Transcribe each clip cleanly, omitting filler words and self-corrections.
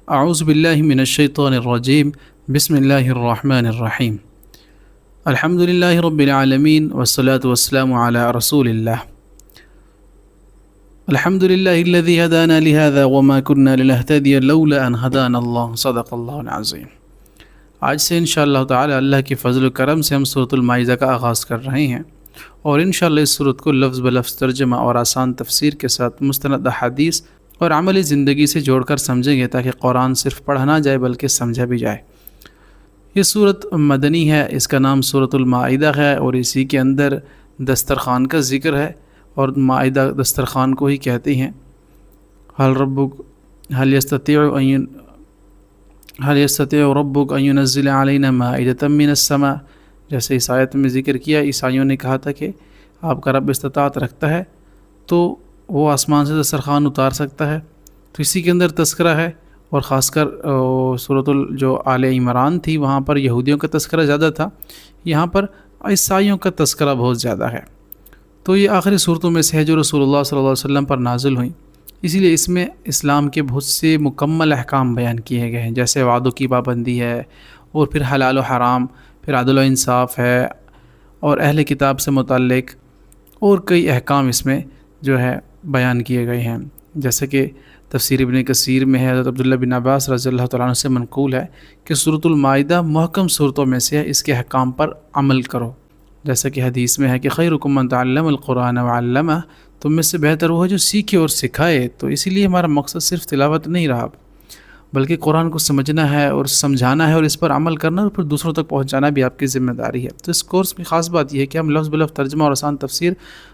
اعوذ باللہ من الشیطان الرجیم بسم اللہ الرحمن الرحیم الحمد للہ رب العالمین والصلاة والسلام علی رسول اللہ الحمد للہ الذی ہدانا لہذا وما كنا لنہتدی لولا ان ہدانا اللہ صدق اللہ العظیم۔ آج سے انشاءاللہ تعالی اللہ کے فضل و کرم سے ہم سورۃ المائدہ کا آغاز کر رہے ہیں، اور انشاءاللہ اس سورت کو لفظ بلفظ ترجمہ اور آسان تفسیر کے ساتھ مستند احادیث اور عملی زندگی سے جوڑ کر سمجھیں گے، تاکہ قرآن صرف پڑھا نہ جائے بلکہ سمجھا بھی جائے۔ یہ سورت مدنی ہے، اس کا نام سورۃ المائدہ ہے، اور اسی کے اندر دسترخوان کا ذکر ہے، اور مائدہ دسترخوان کو ہی کہتے ہیں۔ هل يستطيع ربك ان ينزل علينا مائدة من السماء، جیسے اس آیت میں ذکر کیا، عیسائیوں نے کہا تھا کہ آپ کا رب استطاعت رکھتا ہے تو وہ آسمان سے دسترخوان اتار سکتا ہے، تو اسی کے اندر تذکرہ ہے۔ اور خاص کر سورۃ جو آل عمران تھی وہاں پر یہودیوں کا تذکرہ زیادہ تھا، یہاں پر عیسائیوں کا تذکرہ بہت زیادہ ہے۔ تو یہ آخری صورتوں میں سے ہے جو رسول اللہ صلی اللہ علیہ وسلم پر نازل ہوئیں، اسی لیے اس میں اسلام کے بہت سے مکمل احکام بیان کیے گئے ہیں، جیسے وعدوں کی پابندی ہے، اور پھر حلال و حرام، پھر عدل و انصاف ہے، اور اہل کتاب سے متعلق اور کئی احکام اس میں جو ہے بیان کیے گئے ہیں۔ جیسے کہ تفسیر ابن کثیر میں ہے، حضرت عبداللہ بن عباس رضی اللہ تعالیٰ عنہ سے منقول ہے کہ سورۃ المائدہ محکم صورتوں میں سے ہے، اس کے احکام پر عمل کرو۔ جیسا کہ حدیث میں ہے کہ خیرکم من تعلم القرآن وعلمہ، تم میں سے بہتر وہ ہے جو سیکھے اور سکھائے۔ تو اسی لیے ہمارا مقصد صرف تلاوت نہیں رہا، بلکہ قرآن کو سمجھنا ہے اور سمجھانا ہے، اور اس پر عمل کرنا، اور پھر دوسروں تک پہنچانا بھی آپ کی ذمہ داری ہے۔ تو اس کورس میں خاص بات یہ ہے کہ ہم لفظ بلفظ ترجمہ اور آسان تفسیر،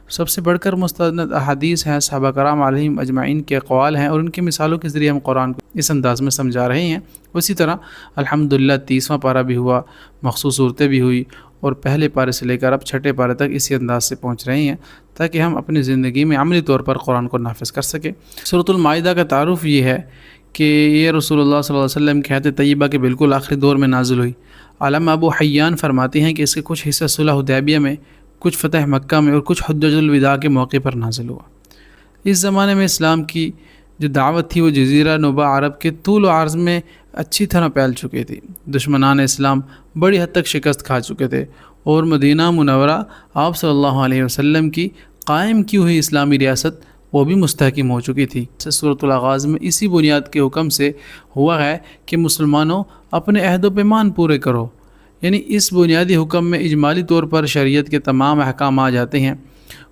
سب سے بڑھ کر مستند احادیث ہیں، صحابہ کرام علیہم اجمعین کے اقوال ہیں، اور ان کی مثالوں کے ذریعے ہم قرآن کو اس انداز میں سمجھا رہے ہیں۔ اسی طرح الحمدللہ 30واں پارہ بھی ہوا، مخصوص صورتیں بھی ہوئی، اور پہلے پارے سے لے کر اب چھٹے پارے تک اسی انداز سے پہنچ رہے ہیں، تاکہ ہم اپنی زندگی میں عملی طور پر قرآن کو نافذ کر سکیں۔ سورۃ المائدہ کا تعارف یہ ہے کہ یہ رسول اللہ صلی اللہ علیہ وسلم کے حیات طیبہ کے بالکل آخری دور میں نازل ہوئی۔ علامہ ابو حیان فرماتے ہیں کہ اس کے کچھ حصہ صلح حدیبیہ میں، کچھ فتح مکہ میں، اور کچھ حجۃ الوداع کے موقع پر نازل ہوا۔ اس زمانے میں اسلام کی جو دعوت تھی وہ جزیرہ نما عرب کے طول و عرض میں اچھی طرح پھیل چکی تھی، دشمنان اسلام بڑی حد تک شکست کھا چکے تھے، اور مدینہ منورہ آپ صلی اللہ علیہ وسلم کی قائم کی ہوئی اسلامی ریاست وہ بھی مستحکم ہو چکی تھی۔ سورۃ الآغاز میں اسی بنیاد کے حکم سے ہوا ہے کہ مسلمانوں اپنے عہد و پیمان پورے کرو، یعنی اس بنیادی حکم میں اجمالی طور پر شریعت کے تمام احکام آ جاتے ہیں،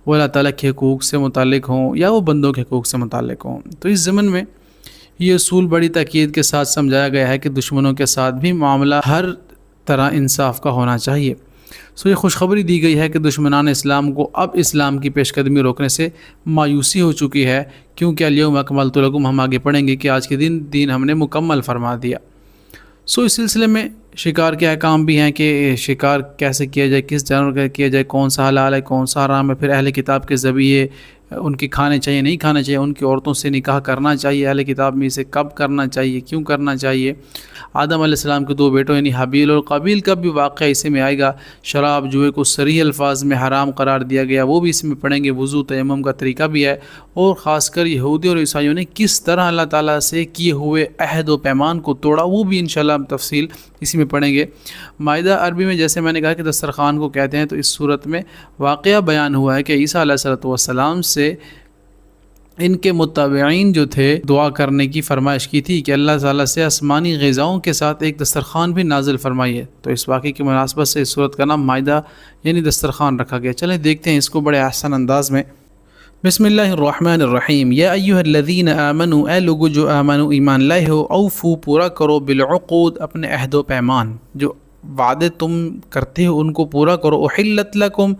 وہ اللہ تعالیٰ کے حقوق سے متعلق ہوں یا وہ بندوں کے حقوق سے متعلق ہوں۔ تو اس ضمن میں یہ اصول بڑی تاکید کے ساتھ سمجھایا گیا ہے کہ دشمنوں کے ساتھ بھی معاملہ ہر طرح انصاف کا ہونا چاہیے۔ یہ خوشخبری دی گئی ہے کہ دشمنان اسلام کو اب اسلام کی پیش قدمی روکنے سے مایوسی ہو چکی ہے، کیونکہ الیوم اکملت لکم، ہم آگے پڑھیں گے کہ آج کے دین ہم نے مکمل فرما دیا۔ اس سلسلے میں شکار کے احکام بھی ہیں کہ شکار کیسے کیا جائے، کس جانور کا کیا جائے، کون سا حلال ہے کون سا حرام ہے، پھر اہل کتاب کے ذبیحے ان کے کھانے چاہیے نہیں کھانا چاہیے، ان کی عورتوں سے نکاح کرنا چاہیے اہل کتاب میں، اسے کب کرنا چاہیے، کیوں کرنا چاہیے، آدم علیہ السلام کے 2 بیٹوں یعنی حابیل اور قابیل کا بھی واقعہ اسی میں آئے گا، شراب جوئے کو صریح الفاظ میں حرام قرار دیا گیا وہ بھی اس میں پڑھیں گے، وضو تیمم کا طریقہ بھی ہے، اور خاص کر یہودی اور عیسائیوں نے کس طرح اللہ تعالیٰ سے کیے ہوئے عہد و پیمان کو توڑا وہ بھی انشاءاللہ ہم تفصیل اسی میں پڑھیں گے۔ مائدہ عربی میں جیسے میں نے کہا کہ دسترخوان کو کہتے ہیں، تو اس صورت میں واقعہ بیان ہوا ہے کہ عیسیٰ علیہ السلام سے ان کے متابعین جو تھے دعا کرنے کی فرمائش کی تھی کہ اللہ تعالیٰ سے آسمانی غذاؤں کے ساتھ ایک دسترخوان بھی نازل فرمائیے، تو اس واقعے کی مناسبت سے اس صورت کا نام مائدہ یعنی دسترخوان رکھا گیا۔ چلیں دیکھتے ہیں اس کو بڑے احسن انداز میں۔ بسم اللہ الرحمن الرحیم، یا ایھا الذین آمنوا، اے لوگو جو آمنو ایمان لائے ہو، اوفو پورا کرو، بالعقود اپنے عہد و پیمان، جو وعدے تم کرتے ہو ان کو پورا کرو، احلت لکم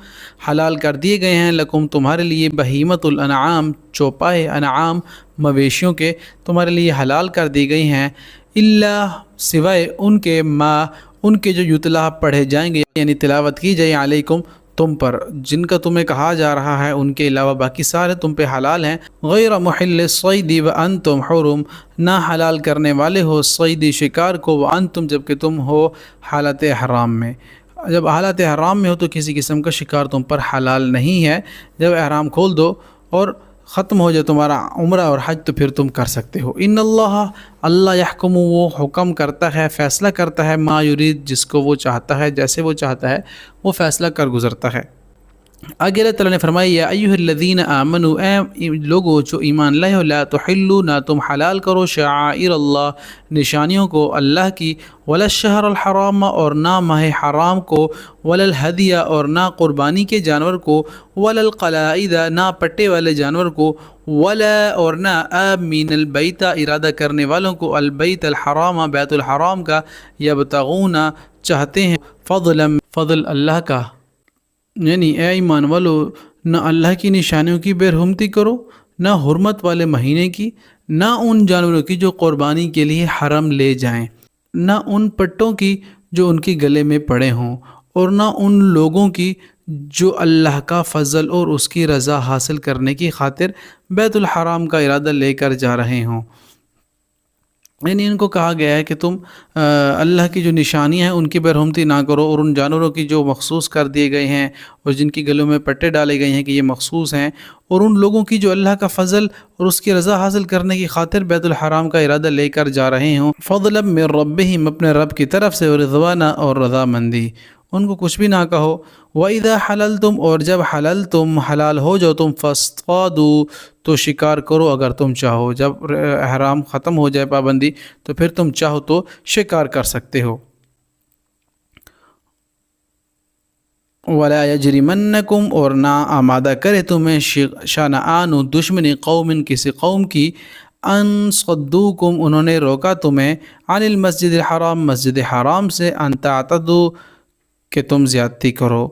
حلال کر دیے گئے ہیں، لکم تمہارے لیے، بہیمت الانعام چوپائے انعام مویشیوں کے تمہارے لیے حلال کر دی گئی ہیں، الا سوائے ان کے ما ان کے جو یتلا پڑھے جائیں گے یعنی تلاوت کی جائے علیکم تم پر، جن کا تمہیں کہا جا رہا ہے ان کے علاوہ باقی سارے تم پہ حلال ہیں، غیر محل الصید وانتم حرم، نہ حلال کرنے والے ہو صید شکار کو، وانتم جبکہ تم ہو حالت حرام میں، جب حالت حرام میں ہو تو کسی قسم کا شکار تم پر حلال نہیں ہے، جب احرام کھول دو، اور ختم ہو جائے تمہارا عمرہ اور حج تو پھر تم کر سکتے ہو۔ ان اللہ یحکم، وہ حکم کرتا ہے، فیصلہ کرتا ہے، ما یرید، جس کو وہ چاہتا ہے، جیسے وہ چاہتا ہے وہ فیصلہ کر گزرتا ہے۔ آگے اللہ تعالیٰ نے فرمایا یا ایھا الذین آمنوا، اے لوگو جو ایمان لائے ہو، لا تحلوا، نہ تم حلال کرو، شعائر اللہ، نشانیوں کو اللہ کی، ولا الشہر الحرام، اور نہ ماہ حرام کو، ولا الہدی، اور نہ قربانی کے جانور کو، ولا القلائد، نہ پٹے والے جانور کو، ولا، اور نہ آمین البیت، ارادہ کرنے والوں کو، البیت الحرام، بیت الحرام کا، یبتغون، چاہتے ہیں، فضل اللہ کا، یعنی اے ایمان والو نہ اللہ کی نشانیوں کی بے رحمتی کرو، نہ حرمت والے مہینے کی، نہ ان جانوروں کی جو قربانی کے لیے حرم لے جائیں، نہ ان پٹوں کی جو ان کے گلے میں پڑے ہوں، اور نہ ان لوگوں کی جو اللہ کا فضل اور اس کی رضا حاصل کرنے کی خاطر بیت الحرام کا ارادہ لے کر جا رہے ہوں۔ یعنی ان کو کہا گیا ہے کہ تم اللہ کی جو نشانیاں ہیں ان کی بے رحمتی نہ کرو، اور ان جانوروں کی جو مخصوص کر دیے گئے ہیں اور جن کی گلوں میں پٹے ڈالے گئے ہیں کہ یہ مخصوص ہیں، اور ان لوگوں کی جو اللہ کا فضل اور اس کی رضا حاصل کرنے کی خاطر بیت الحرام کا ارادہ لے کر جا رہے ہوں، فضلا من ربہم، اپنے رب کی طرف سے، اور رضوانا، اور رضامندی، ان کو کچھ بھی نہ کہو۔ وَإِذَا حَلَلْتُمْ، اور جب حلال ہو جاؤ تم، فَاصْطَادُوا، تو شکار کرو اگر تم چاہو، جب احرام ختم ہو جائے پابندی تو پھر تم چاہو تو شکار کر سکتے ہو۔ وَلَا يَجْرِمَنَّكُمْ، اور نہ آمادہ کرے تمہیں، شَنَآنُ، دشمنی، قوم، کسی قوم کی، ان صدوکم، انہوں نے روکا تمہیں، عن المسجد الحرام، مسجد حرام سے، ان تعتدوا، کہ تم زیادتی کرو۔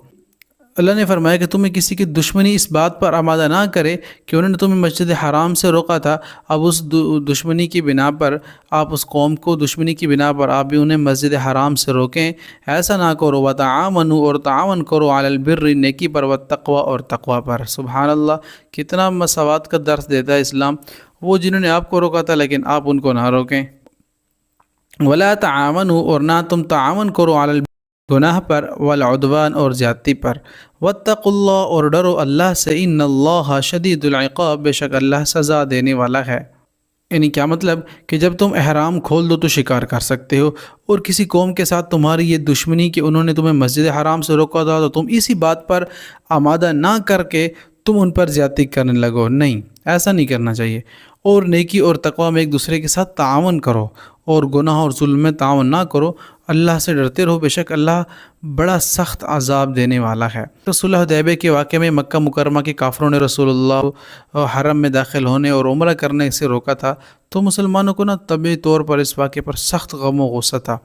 اللہ نے فرمایا کہ تمہیں کسی کی دشمنی اس بات پر آمادہ نہ کرے کہ انہوں نے تمہیں مسجد حرام سے روکا تھا، اب اس دشمنی کی بنا پر آپ اس قوم کو دشمنی کی بنا پر آپ بھی انہیں مسجد حرام سے روکیں، ایسا نہ کرو۔ وَتَعَاوَنُوا، اور تعاون کرو، عَلَى الْبِرِّ، نیکی پر، وَالتَّقْوَى، اور تقوی پر۔ سبحان اللہ، کتنا مساوات کا درس دیتا ہے اسلام۔ وہ جنہوں نے آپ کو روکا تھا لیکن آپ ان کو نہ روکیں۔ وَلَا تَعَاوَنُوا، اور نہ تم تعاون کرو، عَلَى گناہ پر، والعدوان، اور زیادتی پر۔ واتقوا اللہ، اور ڈرو اللہ سے، ان اللہ شدید العقاب، بے شک اللہ سزا دینے والا ہے۔ یعنی کیا مطلب کہ جب تم احرام کھول دو تو شکار کر سکتے ہو، اور کسی قوم کے ساتھ تمہاری یہ دشمنی کہ انہوں نے تمہیں مسجد حرام سے روکا تھا تو تم اسی بات پر آمادہ نہ کر کے تم ان پر زیادتی کرنے لگو، نہیں، ایسا نہیں کرنا چاہیے۔ اور نیکی اور تقوی میں ایک دوسرے کے ساتھ تعاون کرو، اور گناہ اور ظلم میں تعاون نہ کرو، اللہ سے ڈرتے رہو، بے شک اللہ بڑا سخت عذاب دینے والا ہے۔ تو صلح حدیبیہ کے واقعے میں مکہ مکرمہ کے کافروں نے رسول اللہ حرم میں داخل ہونے اور عمرہ کرنے سے روکا تھا، تو مسلمانوں کو طبعی طور پر اس واقعے پر سخت غم و غصہ تھا،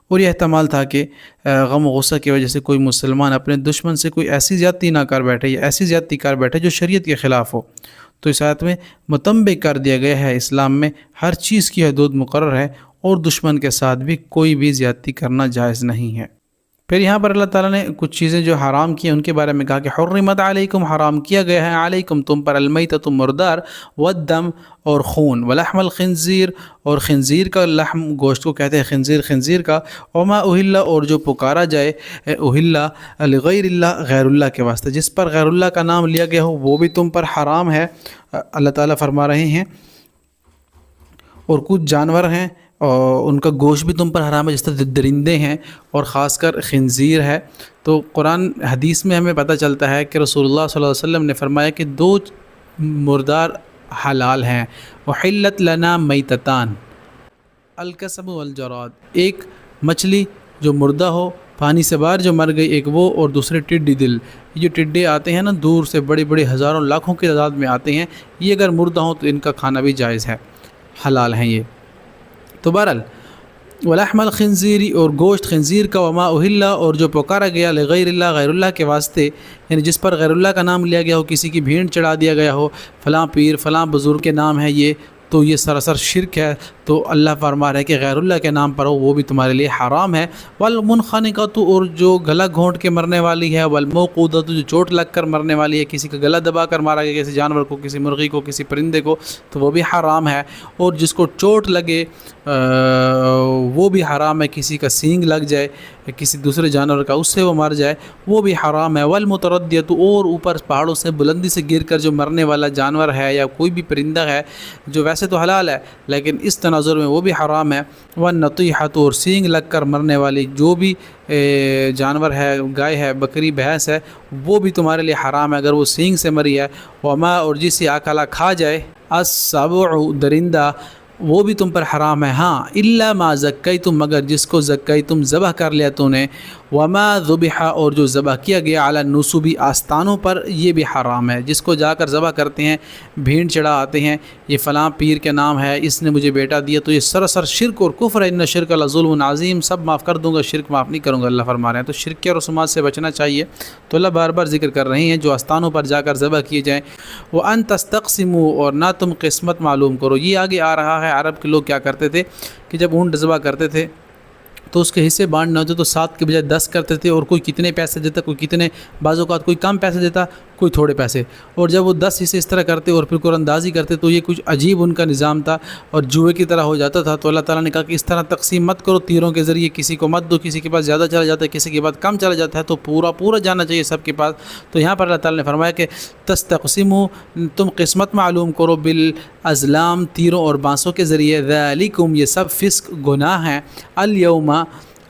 اور یہ احتمال تھا کہ غم و غصہ کی وجہ سے کوئی مسلمان اپنے دشمن سے کوئی ایسی زیادتی نہ کر بیٹھے یا ایسی زیادتی کر بیٹھے جو شریعت کے خلاف ہو۔ تو اس آیت میں متنبہ کر دیا گیا ہے اسلام میں ہر چیز کی حدود مقرر ہے، اور دشمن کے ساتھ بھی کوئی بھی زیادتی کرنا جائز نہیں ہے۔ پھر یہاں پر اللہ تعالیٰ نے کچھ چیزیں جو حرام کی ہیں ان کے بارے میں کہا کہ حرمت علیکم، حرام کیا گیا ہے، علیکم، تم پر، المیتۃ، مردار، والدم، اور خون، ولحم الخنزیر، اور خنزیر کا لحم، گوشت کو کہتے ہیں خنزیر، خنزیر کا، وما اہل، اور جو پکارا جائے، اہل لغیر اللہ، غیر اللہ کے واسطے، جس پر غیر اللہ کا نام لیا گیا ہو وہ بھی تم پر حرام ہے، اللہ تعالیٰ فرما رہے ہیں۔ اور کچھ جانور ہیں اور ان کا گوشت بھی تم پر حرام ہے، جس طرح درندے ہیں، اور خاص کر خنزیر ہے۔ تو قرآن حدیث میں ہمیں پتہ چلتا ہے کہ رسول اللہ صلی اللہ علیہ وسلم نے فرمایا کہ 2 مردار حلال ہیں، وحلت لنا میتتان، الکسب والجراد، ایک مچھلی جو مردہ ہو، پانی سے باہر جو مر گئی، ایک وہ، اور دوسرے ٹڈی دل، یہ جو ٹڈے آتے ہیں نا دور سے، بڑی بڑی ہزاروں لاکھوں کی تعداد میں آتے ہیں، یہ اگر مردہ ہوں تو ان کا کھانا بھی جائز ہے، حلال ہیں یہ۔ تو بہرحال ولحم الخنزیری، اور گوشت خنزیر کا، وما اہل، اور جو پکارا گیا لغیر اللہ، غیر اللہ کے واسطے، یعنی جس پر غیر اللہ کا نام لیا گیا ہو، کسی کی بھیڑ چڑھا دیا گیا ہو، فلاں پیر فلاں بزرگ کے نام ہے یہ، تو یہ سراسر شرک ہے، تو اللہ فرما رہا ہے کہ غیر اللہ کے نام پر ہو وہ بھی تمہارے لیے حرام ہے۔ والمنخنقۃ اور جو گلا گھونٹ کے مرنے والی ہے، والموقوذۃ جو چوٹ لگ کر مرنے والی ہے، کسی کا گلا دبا کر مارا گیا کسی جانور کو، کسی مرغی کو، کسی پرندے کو، تو وہ بھی حرام ہے۔ اور جس کو چوٹ لگے وہ بھی حرام ہے، کسی کا سینگ لگ جائے کسی دوسرے جانور کا اس سے وہ مر جائے وہ بھی حرام ہے۔ والمتردیۃ اور اوپر پہاڑوں سے بلندی سے گر کر جو مرنے والا جانور ہے یا کوئی بھی پرندہ ہے جو ویسے تو حلال ہے لیکن اس تناظر میں وہ بھی حرام ہے۔ والنطیحۃ اور سینگ لگ کر مرنے والی جو بھی جانور ہے، گائے ہے، بکری، بھینس ہے، وہ بھی تمہارے لیے حرام ہے اگر وہ سینگ سے مری ہے۔ وما اور جسے اکلا کھا جائے السبع درندہ وہ بھی تم پر حرام ہے۔ ہاں الا ما زکیتم مگر جس کو زکیتم ذبح کر لیا تو نے، وما ذبح اور جو ذبح کیا گیا علی النصب آستانوں پر یہ بھی حرام ہے۔ جس کو جا کر ذبح کرتے ہیں، بھیڑ چڑھا آتے ہیں، یہ فلاں پیر کے نام ہے اس نے مجھے بیٹا دیا، تو یہ سراسر شرک اور کفر ہے۔ ان شرک لظلم عظیم، سب معاف کر دوں گا، شرک معاف نہیں کروں گا، اللہ فرما رہے ہیں۔ تو شرک کے رسومات سے بچنا چاہیے، تو اللہ بار بار ذکر کر رہی ہیں جو آستانوں پر جا کر ذبح کیے جائیں۔ وان تستقسموا اور نہ تم قسمت معلوم کرو، یہ آگے آ رہا ہے۔ عرب کے لوگ کیا کرتے تھے کہ جب اونٹ ذبح کرتے تھے تو اس کے حصے بانٹنے ہوتے تو 7 کے بجائے 10 کرتے تھے، اور کوئی کتنے پیسے دیتا، کوئی کتنے، بعض اوقات کوئی کم پیسے دیتا، کوئی تھوڑے پیسے، اور جب وہ 10 حصے اس طرح کرتے اور پھر قرآن اندازی کرتے تو یہ کچھ عجیب ان کا نظام تھا اور جوئے کی طرح ہو جاتا تھا۔ تو اللہ تعالیٰ نے کہا کہ اس طرح تقسیم مت کرو تیروں کے ذریعے، کسی کو مت دو، کسی کے پاس زیادہ چلا جاتا ہے کسی کے پاس کم چلا جاتا ہے، تو پورا جانا چاہیے سب کے پاس۔ تو یہاں پر اللہ تعالیٰ نے فرمایا کہ تستقسموا تم قسمت معلوم کرو بالازلام تیروں اور بانسوں کے ذریعے، ذالکم یہ سب فسق گناہ ہیں، الیوم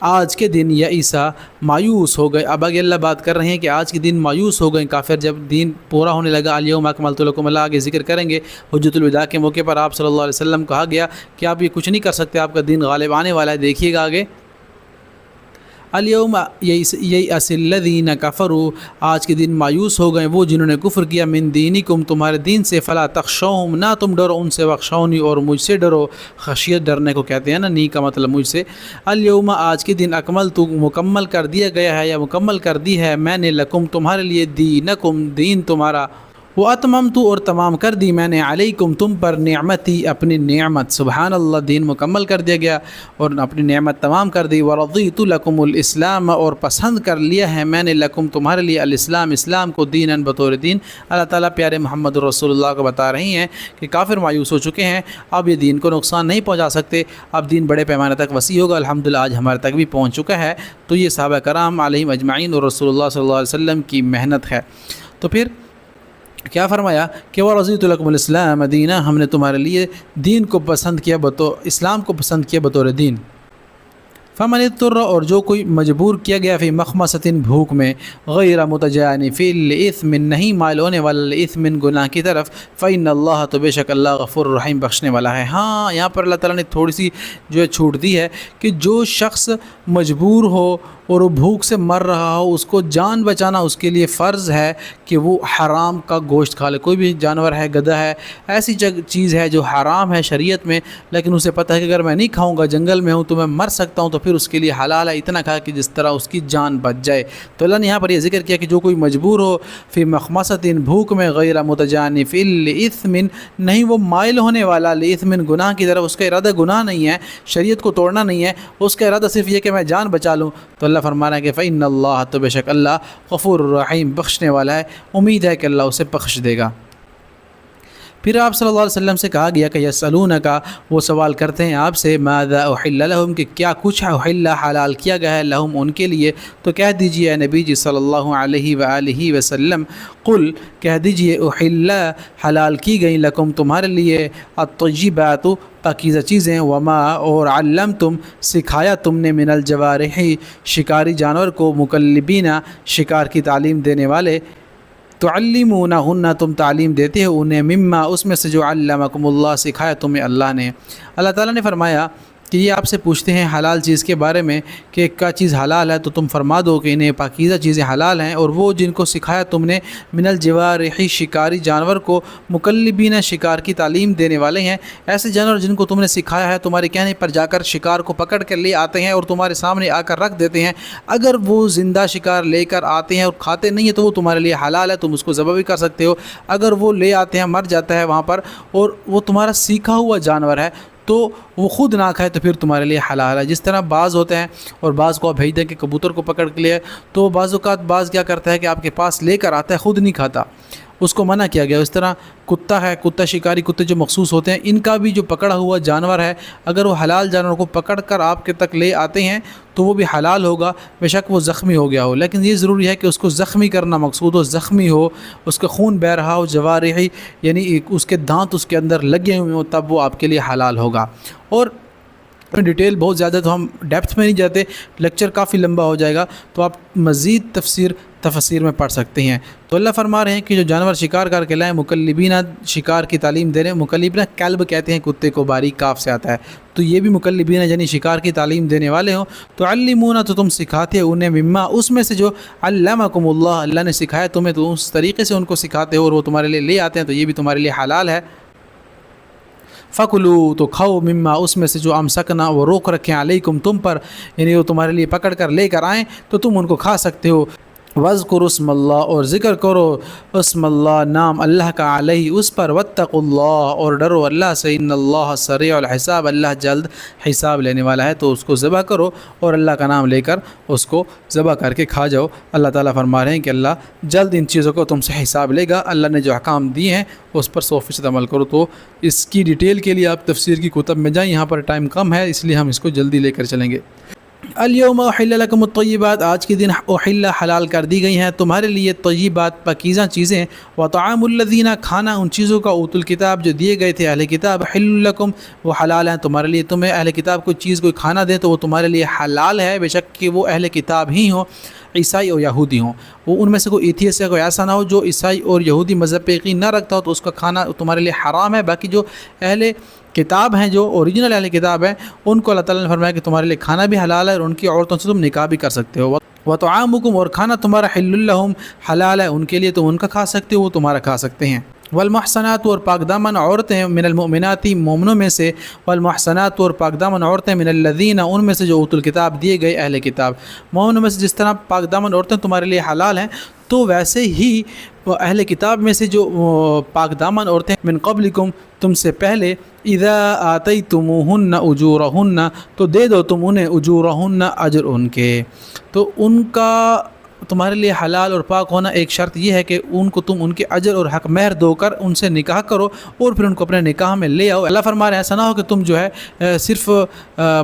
آج کے دن یئیسا مایوس ہو گئے۔ اب آگے اللہ بات کر رہے ہیں کہ آج کے دن مایوس ہو گئے کافر جب دین پورا ہونے لگا۔ الیوم اکملت لکم، اللہ آگے ذکر کریں گے حجۃ الوداع کے موقع پر آپ صلی اللہ علیہ وسلم کہا گیا کہ آپ یہ کچھ نہیں کر سکتے، آپ کا دین غالب آنے والا ہے۔ دیکھیے گا آگے، الیوم یئس الذین کفروا آج کے دن مایوس ہو گئے وہ جنہوں نے کفر کیا، من دینکم تمہارے دین سے، فلا تخشوہم نہ تم ڈرو ان سے، وخشونی اور مجھ سے ڈرو۔ خشیت ڈرنے کو کہتے ہیں نا، نی کا مطلب مجھ سے۔ الیوم آج کے دن اکملت مکمل کر دیا گیا ہے یا مکمل کر دی ہے میں نے، لکم تمہارے لیے، دینکم دین تمہارا، واتممت اور تمام کر دی میں نے، علیکم تم پر، نعمتی اپنی نعمت، سبحان اللہ، دین مکمل کر دیا گیا اور اپنی نعمت تمام کر دی۔ ورضیت لکم الاسلام اور پسند کر لیا ہے میں نے، لکم تمہارے لیے، الاسلام اسلام کو، دیناً بطور دین۔ اللہ تعالیٰ پیارے محمد رسول اللہ کو بتا رہی ہیں کہ کافر مایوس ہو چکے ہیں، اب یہ دین کو نقصان نہیں پہنچا سکتے، اب دین بڑے پیمانے تک وسیع ہوگا۔ الحمدللہ آج ہمارے تک بھی پہنچ چکا ہے۔ تو یہ صحابہ کرام علیہم اجمعین اور رسول اللہ صلی اللہ علیہ وسلم کی محنت ہے۔ تو پھر کیا فرمایا کہ ورضیت لکم الاسلام دینا، ہم نے تمہارے لیے دین کو پسند کیا، اسلام کو پسند کیا بطور دین۔ فمن اضطر اور جو کوئی مجبور کیا گیا، فی مخمصۃ بھوک میں، غیر متجانف لاثم نہیں مائل ہونے والا، لاثم گناہ کی طرف، فإن اللہ تو بے شک اللہ غفور رحیم بخشنے والا ہے۔ ہاں یہاں پر اللہ تعالیٰ نے تھوڑی سی جو ہے چھوٹ دی ہے کہ جو شخص مجبور ہو اور وہ بھوک سے مر رہا ہو، اس کو جان بچانا اس کے لیے فرض ہے کہ وہ حرام کا گوشت کھا لے۔ کوئی بھی جانور ہے، گدھا ہے، ایسی چیز ہے جو حرام ہے شریعت میں، لیکن اسے پتہ ہے کہ اگر میں نہیں کھاؤں گا، جنگل میں ہوں تو میں مر سکتا ہوں، تو پھر اس کے لیے حلال ہے اتنا کھا کہ جس طرح اس کی جان بچ جائے۔ تو اللہ نے یہاں پر یہ ذکر کیا کہ جو کوئی مجبور ہو، فی مخمصۃ بھوک میں، غیر متجانف لاثم نہیں وہ مائل ہونے والا، لاثم گناہ کی طرف، اس کا ارادہ گناہ نہیں ہے، شریعت کو توڑنا نہیں ہے، اس کا ارادہ صرف یہ کہ میں جان بچا لوں، تو اللہ فرما رہا ہے کہ فإن اللہ تو بے شک اللہ غفور الرحیم بخشنے والا ہے، امید ہے کہ اللہ اسے بخش دے گا۔ پھر آپ صلی اللہ علیہ وسلم سے کہا گیا کہ یسألونک وہ سوال کرتے ہیں آپ سے، ماذا احل لہم کہ کیا کچھ احل حلال کیا گیا ہے، لہم ان کے لیے، تو کہہ دیجئے اے نبی جی صلی اللہ علیہ وآلہ وسلم، قل کہہ دیجئے احل حلال کی گئی، لکم تمہارے لیے، الطیبات پاکیزہ چیزیں، وما اور علمتم سکھایا تم نے، من الجوارح شکاری جانور کو، مکلبین شکار کی تعلیم دینے والے، تعلمونہن تم تعلیم دیتے ہو انہیں، مما اس میں سے جو علمکم اللہ سکھایا تمہیں اللہ نے۔ اللہ تعالیٰ نے فرمایا کہ یہ آپ سے پوچھتے ہیں حلال چیز کے بارے میں کہ کیا چیز حلال ہے، تو تم فرما دو کہ انہیں پاکیزہ چیزیں حلال ہیں، اور وہ جن کو سکھایا تم نے، من الجوارح شکاری جانور کو، مکلبین شکار کی تعلیم دینے والے ہیں، ایسے جانور جن کو تم نے سکھایا ہے، تمہارے کہنے پر جا کر شکار کو پکڑ کر لے آتے ہیں اور تمہارے سامنے آ کر رکھ دیتے ہیں، اگر وہ زندہ شکار لے کر آتے ہیں اور کھاتے نہیں ہیں تو وہ تمہارے لیے حلال ہے، تم اس کو ذبح بھی کر سکتے ہو۔ اگر وہ لے آتے ہیں، مر جاتا ہے وہاں پر، اور وہ تمہارا سیکھا ہوا جانور ہے، تو وہ خود نہ کھائے تو پھر تمہارے لیے حلال ہے۔ جس طرح بعض ہوتے ہیں اور بعض کو آپ بھیج دیں کہ کبوتر کو پکڑ کے لے، تو بعض اوقات بعض کیا کرتا ہے کہ آپ کے پاس لے کر آتا ہے، خود نہیں کھاتا، اس کو منع کیا گیا۔ اس طرح کتا ہے، کتا شکاری کتے جو مخصوص ہوتے ہیں، ان کا بھی جو پکڑا ہوا جانور ہے، اگر وہ حلال جانور کو پکڑ کر آپ کے تک لے آتے ہیں تو وہ بھی حلال ہوگا، بے شک وہ زخمی ہو گیا ہو، لیکن یہ ضروری ہے کہ اس کو زخمی کرنا مقصود ہو، زخمی ہو، اس کا خون بہہ رہا ہو، جوارحی یعنی اس کے دانت اس کے اندر لگے ہوئے ہوں، تب وہ آپ کے لیے حلال ہوگا۔ اور ڈیٹیل بہت زیادہ تو ہم ڈیپتھ میں نہیں جاتے، لیکچر کافی لمبا ہو جائے گا، تو آپ مزید تفسیر میں پڑھ سکتے ہیں۔ تو اللہ فرما رہے ہیں کہ جو جانور شکار کر کے لائیں، مکلبینہ شکار کی تعلیم دے رہے ہیں، مکلبینہ کلب کہتے ہیں کتے کو، باریک کاف سے آتا ہے، تو یہ بھی مکلبینہ یعنی شکار کی تعلیم دینے والے ہوں۔ تو علمونا تو تم سکھاتے ہو انہیں، مما اس میں سے جو علمکم اللہ، اللہ نے سکھایا تمہیں، تو اس طریقے سے ان کو سکھاتے ہو اور وہ تمہارے لیے لے آتے ہیں، تو یہ بھی تمہارے لیے حلال ہے۔ فکلو تو کھاؤ، مما اس میں سے جو امسکنا وہ روک رکھیں، علیکم تم پر، یعنی وہ تمہارے لیے پکڑ کر لے کر آئیں تو تم ان کو کھا سکتے ہو۔ وذکروا اسم اللہ، اور ذکر کرو اسم اللہ، نام اللہ کا، علیہ اس پر، واتقوا اللہ اور ڈرو اللہ سے، ان اللہ سریع الحساب، اللہ جلد حساب لینے والا ہے۔ تو اس کو ذبح کرو اور اللہ کا نام لے کر اس کو ذبح کر کے کھا جاؤ۔ اللہ تعالیٰ فرما رہے ہیں کہ اللہ جلد ان چیزوں کو تم سے حساب لے گا، اللہ نے جو احکام دیے ہیں اس پر 100% عمل کرو۔ تو اس کی ڈیٹیل کے لیے آپ تفسیر کی کتب میں جائیں، یہاں پر ٹائم کم ہے اس لیے ہم اس کو جلدی لے کر چلیں گے۔ الیوم احل لکم الطیبات، آج کے دن احل حلال کر دی گئی ہیں تمہارے لیے طیبات پاکیزہ چیزیں، وطعام الذین کھانا ان چیزوں کا اوتوا الکتاب جو دیے گئے تھے اہل کتاب، حل لکم وہ حلال ہیں تمہارے لیے، تمہیں اہل کتاب کوئی چیز کوئی کھانا دے تو وہ تمہارے لیے حلال ہے، بے شک کہ وہ اہل کتاب ہی ہوں، عیسائی اور یہودی ہوں، وہ ان میں سے کوئی ایتھیسٹ ہے، کوئی ایسا نہ ہو جو عیسائی اور یہودی مذہب پہ یقین نہ رکھتا ہو تو اس کا کھانا تمہارے لیے حرام ہے۔ باقی جو اہل کتاب ہیں، جو اوریجنل اہل کتاب ہیں، ان کو اللہ تعالیٰ نے فرمایا کہ تمہارے لیے کھانا بھی حلال ہے اور ان کی عورتوں سے تم نکاح بھی کر سکتے ہو۔ وطعامکم اور کھانا تمہارا حل لہم حلال ہے ان کے لیے، تم ان کا کھا سکتے ہو، وہ تمہارا کھا سکتے ہیں۔ والمحصنات اور پاک دامن عورتیں من المؤمنات مومنوں میں سے، والمحصنات اور پاک دامن عورتیں من الذین ان میں سے جو اوتوا الکتاب دیے گئے اہل کتاب، مومنوں میں سے جس طرح پاک دامن عورتیں تمہارے لیے حلال ہیں تو ویسے ہی اہل کتاب میں سے جو پاک دامن عورتیں من قبلکم تم سے پہلے، اذا آتیتموہن اجورہن تو دے دو تم انہیں اجورہن اجر ان کے، تو ان کا تمہارے لیے حلال اور پاک ہونا ایک شرط یہ ہے کہ ان کو تم ان کے اجر اور حق مہر دو کر ان سے نکاح کرو اور پھر ان کو اپنے نکاح میں لے آؤ۔ اللہ فرما رہے ہیں ایسا نہ ہو کہ تم جو ہے صرف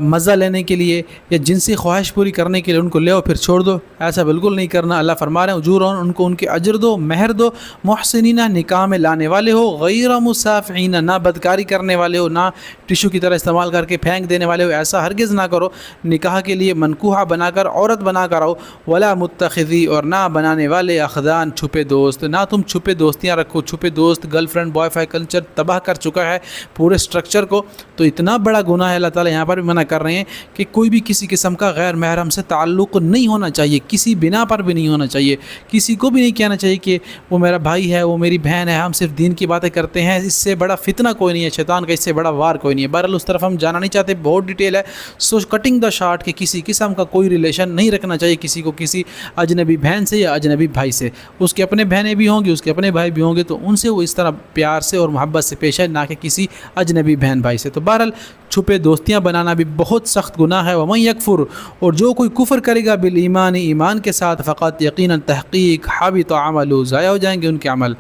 مزہ لینے کے لیے یا جنسی خواہش پوری کرنے کے لیے ان کو لے آؤ پھر چھوڑ دو، ایسا بالکل نہیں کرنا۔ اللہ فرما رہے ہیں اجورہن ان کو ان کے اجر دو، مہر دو، محسنین نکاح میں لانے والے ہو، غیر مسافحین نہ بدکاری کرنے والے ہو، نہ ٹشو کی طرح استعمال کر کے پھینک دینے والے ہو، ایسا ہرگز نہ کرو۔ نکاح کے لیے منکوحہ بنا کر عورت بنا کر آؤ، ولا متخذی اور نہ بنانے والے اخدان چھپے دوست، نہ تم چھپے دوستیاں رکھو۔ چھپے دوست girl friend boy fry culture تباہ کر چکا ہے پورے سٹرکچر کو، تو اتنا بڑا گناہ ہے، اللہ تعالیٰ یہاں پر بھی منع کر رہے ہیں کہ کوئی بھی کسی قسم کا غیر محرم سے تعلق نہیں ہونا چاہیے، کسی بنا پر بھی نہیں ہونا چاہیے، کسی کو بھی نہیں کہنا چاہیے کہ وہ میرا بھائی ہے، وہ میری بہن ہے، ہم صرف دین کی باتیں کرتے ہیں، اس سے بڑا فتنہ کوئی نہیں ہے، شیطان کا اس سے بڑا وار کوئی نہیں ہے۔ بہرحال اس طرف ہم جانا نہیں چاہتے، بہت ڈیٹیل ہے، سو کٹنگ دا شارٹ کہ کسی قسم کا کوئی ریلیشن نہیں رکھنا چاہیے کسی کو کسی اجنبی بہن سے یا اجنبی بھائی سے، اس کے اپنے بہنیں بھی ہوں گی، اس کے اپنے بھائی بھی ہوں گے، تو ان سے وہ اس طرح پیار سے اور محبت سے پیش ہے، نہ کہ کسی اجنبی بہن بھائی سے۔ تو بہرحال چھپے دوستیاں بنانا بھی بہت سخت گناہ ہے۔ ومن یکفر اور جو کوئی کفر کرے گا بالایمان ایمان کے ساتھ، فقط یقیناً تحقیق حبط عملہ ضائع ہو جائیں گے ان کے عمل،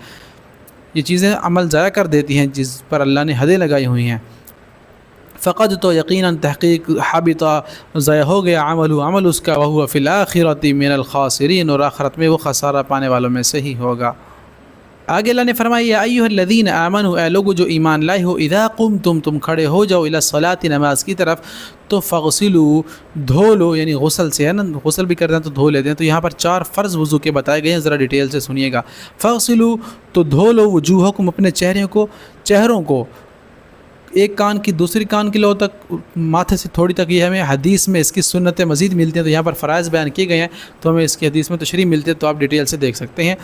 یہ چیزیں عمل ضائع کر دیتی ہیں جس پر اللہ نے حدیں لگائی ہوئی ہیں۔ فقد تو یقیناً تحقیق حبط ضائع ہو گیا عمل اس کا، وہو فی الآخرۃ من الخاسرین اور آخرت میں وہ خسارہ پانے والوں میں سے ہی ہوگا۔ آگے اللہ نے فرمایا یا ایھا الذین آمنوا اے لوگو جو ایمان لائے ہو، اذا قمتم تم کھڑے ہو جاؤ الی الصلاۃ نماز کی طرف، تو فغسلوا دھو لو، یعنی غسل سے ہے نا، غسل بھی کرتے ہیں تو دھو لیتے ہیں، تو یہاں پر 4 فرض وضو کے بتائے گئے ہیں، ذرا ڈیٹیل سے سنیے گا۔ فغسلوا تو دھو لو، وجوہکم اپنے چہروں کو، ایک کان کی دوسری کان کی لو تک، ماتھے سے تھوڑی تک، یہ ہمیں حدیث میں اس کی سنتیں مزید ملتی ہیں، تو یہاں پر فرائض بیان کیے گئے ہیں تو ہمیں اس کی حدیث میں تشریح ملتی ہے، تو آپ ڈیٹیل سے دیکھ سکتے ہیں۔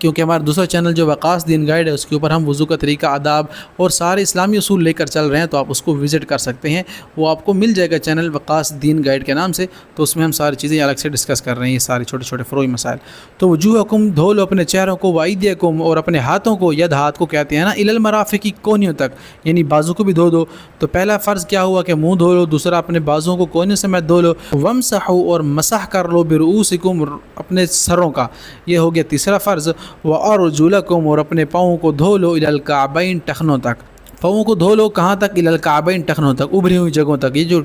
کیونکہ ہمارا دوسرا چینل جو وقاص دین گائیڈ ہے اس کے اوپر ہم وضو کا طریقہ، آداب اور سارے اسلامی اصول لے کر چل رہے ہیں، تو آپ اس کو وزٹ کر سکتے ہیں، وہ آپ کو مل جائے گا چینل وقاص دین گائیڈ کے نام سے، تو اس میں ہم ساری چیزیں الگ سے ڈسکس کر رہے ہیں، یہ سارے چھوٹے چھوٹے فروعی مسائل۔ تو وجوہکم، دھو لو اپنے چہروں کو، وایدیکم، اور اپنے ہاتھوں کو، ید ہاتھ کو کہتے ہیں نا، الی المرافق، کونیوں تک، یعنی بازو کو بھی دھو دو۔ تو پہلا فرض کیا ہوا کہ منہ دھو لو، دوسرا اپنے بازوؤں کو کونیوں سمیت دھو لو۔ وامسحوا، اور مسح کر لو، برؤوسکم، اپنے سروں کا، یہ ہو گیا تیسرا فرض۔ وارجلکم، اور اپنے پاؤں کو دھو لو، الی الکعبین، ٹخنوں تک، پاؤں کو دھو لو کہاں تک؟ الی الکعبین، ٹخنوں تک، ابھری ہوئی جگہوں تک، یہ جو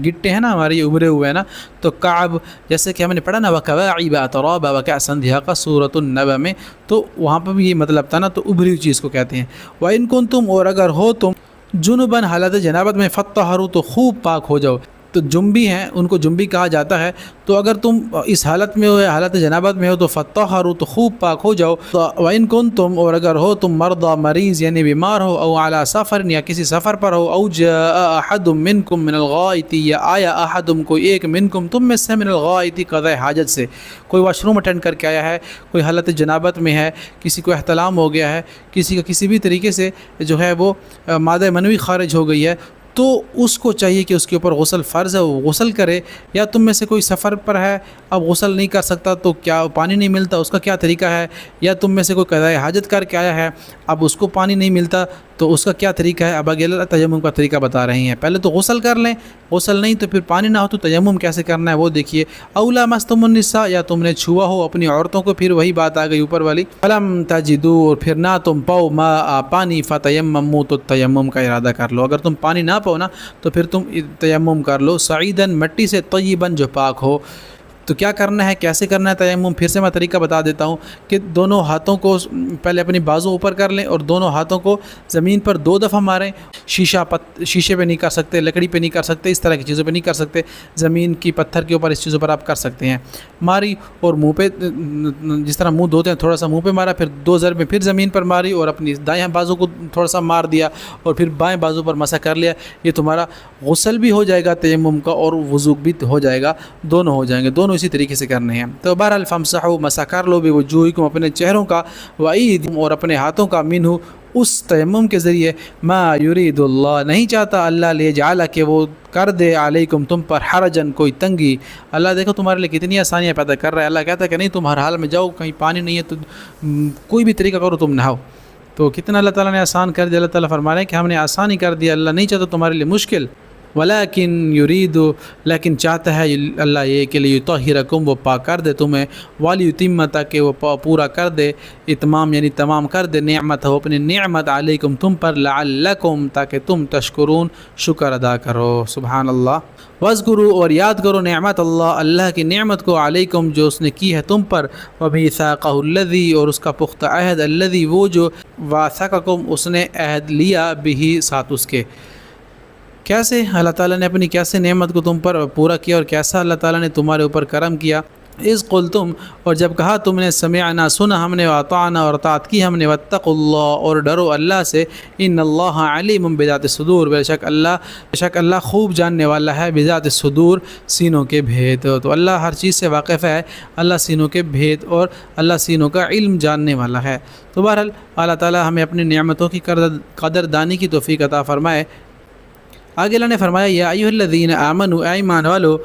گٹے ہیں نا ہمارے، یہ ابھرے ہوئے ہیں نا، تو کعب جیسے کہ ہم نے پڑھا نا وکواعب اترابا وکأسا دہاقا سورۃ النبأ میں، تو وہاں پہ بھی یہ مطلب تھا نا، تو ابھری ہوئی چیز کو کہتے ہیں۔ وَإِن كُنتُم، اور اگر ہو تم جنباً، حالت جنابت میں، فطہروا، تو خوب پاک ہو جاؤ۔ تو جنبی ہیں، ان کو جنبی کہا جاتا ہے، تو اگر تم اس حالت میں ہو، حالت جنابت میں ہو، تو فطہروا، تو خوب پاک ہو جاؤ۔ وَإِن كُنتُم، اور اگر ہو تم مرضى، مریض یعنی بیمار ہو، او علی سفر، یا کسی سفر پر ہو، او جاء احد منکم من الغائط، یا آیا احدم، کوئی ایک، منکم، تم میں سے، من الغائط، قضاء حاجت سے، کوئی واش روم اٹینڈ کر کے آیا ہے، کوئی حالت جنابت میں ہے، کسی کو احتلام ہو گیا ہے، کسی کا کسی بھی طریقے سے جو ہے وہ مادہ منوی خارج ہو گئی ہے، تو اس کو چاہیے کہ اس کے اوپر غسل فرض ہے، وہ غسل کرے۔ یا تم میں سے کوئی سفر پر ہے، اب غسل نہیں کر سکتا، تو کیا پانی نہیں ملتا، اس کا کیا طریقہ ہے؟ یا تم میں سے کوئی قضاء حاجت کر کے آیا ہے، اب اس کو پانی نہیں ملتا، تو اس کا کیا طریقہ ہے؟ اب آگے تیمم کا طریقہ بتا رہے ہیں۔ پہلے تو غسل کر لیں، غسل نہیں تو پھر پانی نہ ہو تو تیمم کیسے کرنا ہے وہ دیکھیے۔ اولا مستم النساء، یا تم نے چھوا ہو اپنی عورتوں کو، پھر وہی بات آ گئی اوپر والی، فلم تجدوا، اور پھر نہ تم پاؤ ماء، پانی، فتیمموا، تو تیمم کا ارادہ کر لو۔ اگر تم پانی نہ پاؤ نا تو پھر تم تیمم کر لو، صعیداً، مٹی سے، طیباً، جو پاک ہو۔ تو کیا کرنا ہے، کیسے کرنا ہے تیمم؟ پھر سے میں طریقہ بتا دیتا ہوں کہ دونوں ہاتھوں کو پہلے اپنی بازو اوپر کر لیں، اور دونوں ہاتھوں کو زمین پر 2 دفعہ ماریں۔ شیشے پہ نہیں کر سکتے، لکڑی پہ نہیں کر سکتے، اس طرح کی چیزوں پہ نہیں کر سکتے، زمین کی، پتھر کے اوپر، اس چیزوں پر آپ کر سکتے ہیں۔ ماری، اور منہ پہ، جس طرح منہ دھوتے ہیں تھوڑا سا منہ پہ مارا، پھر 2 ضربیں پھر زمین پر ماری، اور اپنی دائیں بازو کو تھوڑا سا مار دیا، اور پھر بائیں بازو پر مسح کر لیا۔ یہ تمہارا غسل بھی ہو جائے گا تیمم کا، اور وضو بھی ہو جائے گا، دونوں ہو جائیں گے، دونوں اسی طریقے سے کرنے ہیں۔ تو بہرحال فامسحوا، مسح کر لو، بوجوہکم، اپنے چہروں کا، وایدیکم، اور اپنے ہاتھوں کا، منہ، اس تیمم کے ذریعے، ما یرید اللہ، نہیں چاہتا اللہ، لیجعل، کہ وہ کر دے، علیکم، تم پر، حرجن، کوئی تنگی۔ اللہ دیکھو تمہارے لیے کتنی آسانیاں پیدا کر رہا ہے۔ اللہ کہتا ہے کہ نہیں، تم ہر حال میں جاؤ، کہیں پانی نہیں ہے تو کوئی بھی طریقہ کرو، تم نہاؤ۔ تو کتنا اللہ تعالیٰ نے آسان کر دیا۔ اللہ تعالیٰ فرما رہے ہیں کہ ہم نے آسانی کر دیا، اللہ نہیں چاہتا تمہارے لیے مشکل۔ ولیکن یرید، لیکن چاہتا ہے اللہ یہ کہ لیطہرکم، وہ پاک کر دے تمہیں، ولیتم، تاکہ وہ پورا کر دے، اتمام یعنی تمام کر دے، نعمت ہو، اپنی نعمت، علیکم، تم پر، لعلکم، تاکہ تم تشکرون، شکر ادا کرو۔ سبحان اللہ۔ واذکروا، اور یاد کرو، نعمت اللہ، اللہ کی نعمت کو، علیکم، جو اس نے کی ہے تم پر، ومیثاقہ الذی، اور اس کا پختہ عہد، الذی، وہ جو، واثقکم، اس نے عہد لیا، بہ، ساتھ اس کے۔ کیسے اللہ تعالیٰ نے اپنی کیسے نعمت کو تم پر پورا کیا، اور کیسا اللہ تعالیٰ نے تمہارے اوپر کرم کیا۔ اذ قلتم، اور جب کہا تم نے، سمعنا، سنا ہم نے، واطعنا، اور اطاعت کی ہم نے، واتقوا اللہ، اور ڈرو اللہ سے، ان اللہ علیم بذات الصدور، بے شک اللہ خوب جاننے والا ہے، بذات الصدور، سینوں کے بھید۔ تو اللہ ہر چیز سے واقف ہے، اللہ سینوں کے بھید، اور اللہ سینوں کا علم جاننے والا ہے۔ تو بہرحال اللہ تعالیٰ ہمیں اپنی نعمتوں کی قدر دانی کی توفیق عطا فرمائے۔ آگے اللہ نے فرمایا، یا ایھا الذین آمنوا، اے ایمان والو،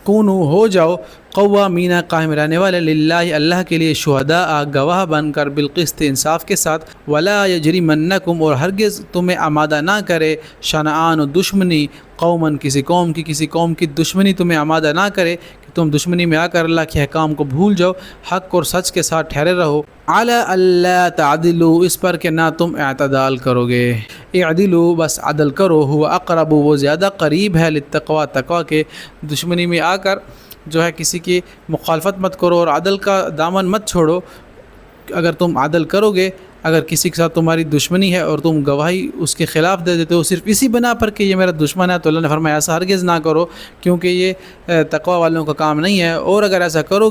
کونو، ہو جاؤ، قوامین، قائم رہنے والے، للہ، اللہ کے لیے، شہداء، گواہ بن کر، بالقسط، انصاف کے ساتھ، ولا یجرمنکم، اور ہرگز تمہیں آمادہ نہ کرے، شنآن، دشمنی، قومن، کسی قوم کی دشمنی تمہیں آمادہ نہ کرے، کہ تم دشمنی میں آ کر اللہ کے احکام کو بھول جاؤ، حق اور سچ کے ساتھ ٹھہرے رہو، علی اللہ تعدلوا، اس پر کہ نہ تم اعتدال کرو گے، اعدلوا، بس عدل کرو، ہوا اقرب، وہ زیادہ قریب ہے، للتقوی، تقوی کے، دشمنی میں آ کر جو ہے کسی کی مخالفت مت کرو، اور عدل کا دامن مت چھوڑو۔ اگر تم عدل کرو گے، اگر کسی کے ساتھ تمہاری دشمنی ہے اور تم گواہی اس کے خلاف دے دیتے ہو صرف اسی بنا پر کہ یہ میرا دشمن ہے، تو اللہ نے فرمایا ایسا ہرگز نہ کرو، کیونکہ یہ تقوی والوں کا کام نہیں ہے، اور اگر ایسا کرو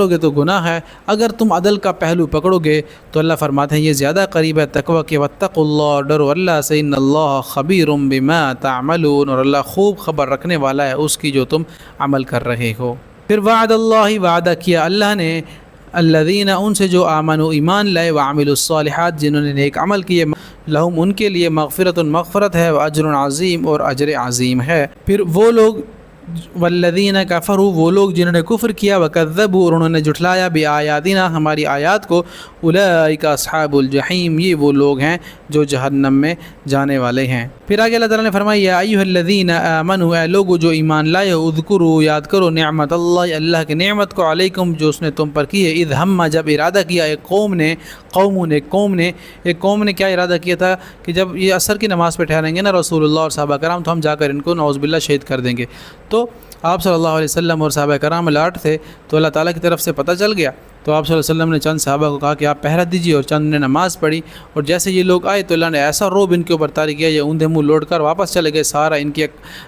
گے تو گناہ ہے۔ اگر تم عدل کا پہلو پکڑو گے تو اللہ فرماتے ہیں یہ زیادہ قریب ہے تقوی کے، واتقوا اللہ، ڈرو اللہ سے، ان اللہ خبیر بما تعملون، اور اللہ خوب خبر رکھنے والا ہے اس کی جو تم عمل کر رہے ہو۔ پھر وعد اللہ، وعدہ کیا اللہ نے، الذین ان سے جو آمنوا ایمان لائے، وعملوا الصالحات جنہوں نے نیک عمل کیے، لہم ان کے لیے مغفرت مغفرت ہے، واجر عظیم اور اجر عظیم ہے۔ پھر وہ لوگ والذین کفروا وہ لوگ جنہوں نے کفر کیا، وکذبوا اور انہوں نے جھٹلایا، بآیاتنا ہماری آیات کو، اولئک اصحاب الجحیم یہ وہ لوگ ہیں جو جہنم میں جانے والے ہیں۔ پھر آگے اللہ تعالیٰ نے فرمایا یا ایھا الذین آمنوا اے لوگو جو ایمان لائے ہو، اذکروا یاد کرو نعمت اللہ اللہ کی نعمت کو، علیکم جو اس نے تم پر کی ہے، اذ ہم جب ارادہ کیا ایک قوم نے کیا ارادہ کیا تھا کہ جب یہ عصر کی نماز پہ ٹھہریں گے نا رسول اللہ اور صحابہ کرام تو ہم جا کر ان کو نعوذ باللہ شہید کر دیں گے۔ تو آپ صلی اللہ علیہ وسلم اور صحابہ کرام لاٹ تھے تو اللہ تعالیٰ کی طرف سے پتہ چل گیا، تو آپ صلی اللہ علیہ وسلم نے چند صحابہ کو کہا کہ آپ پہرا دیجیے، اور چند نے نماز پڑھی، اور جیسے یہ لوگ آئے تو اللہ نے ایسا روب ان کے اوپر طاری کیا، یہ اوندھے منہ لوٹ کر واپس چلے گئے، سارا ان کی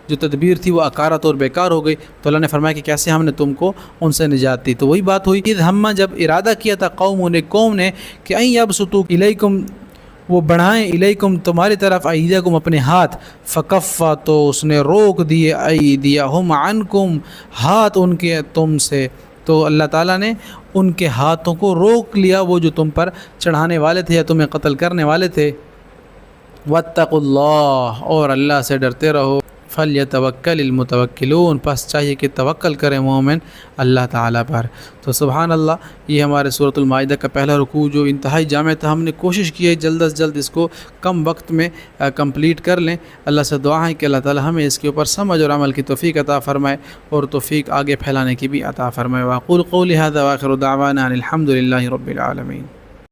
جو تدبیر تھی وہ اکارت اور بیکار ہو گئی۔ تو اللہ نے فرمایا کہ کیسے ہم نے تم کو ان سے نجات دی۔ تو وہی بات ہوئی، اذ ہم جب ارادہ کیا تھا قوم نے کہ این یبسطوا الیکم وہ بڑھائیں، الیکم تمہاری طرف، ایدیکم اپنے ہاتھ، فکفا تو اس نے روک دیے، ایدیہم عنکم ہاتھ ان کے تم سے، تو اللہ تعالیٰ نے ان کے ہاتھوں کو روک لیا، وہ جو تم پر چڑھانے والے تھے یا تمہیں قتل کرنے والے تھے۔ واتقوا اللہ اور اللہ سے ڈرتے رہو، فلیتوکل المتوکلون پس چاہیے کہ توکل کریں مومن اللہ تعالیٰ پر۔ تو سبحان اللہ، یہ ہمارے سورۃ المائدہ کا پہلا رکوع جو انتہائی جامع تھا، ہم نے کوشش کی ہے جلد از جلد اس کو کم وقت میں کمپلیٹ کر لیں۔ اللہ سے دعا ہے کہ اللہ تعالیٰ ہمیں اس کے اوپر سمجھ اور عمل کی توفیق عطا فرمائے، اور توفیق آگے پھیلانے کی بھی عطا فرمائے۔ واقول قولی ھذا واخر دعوانا ان الحمد للہ رب العالمین۔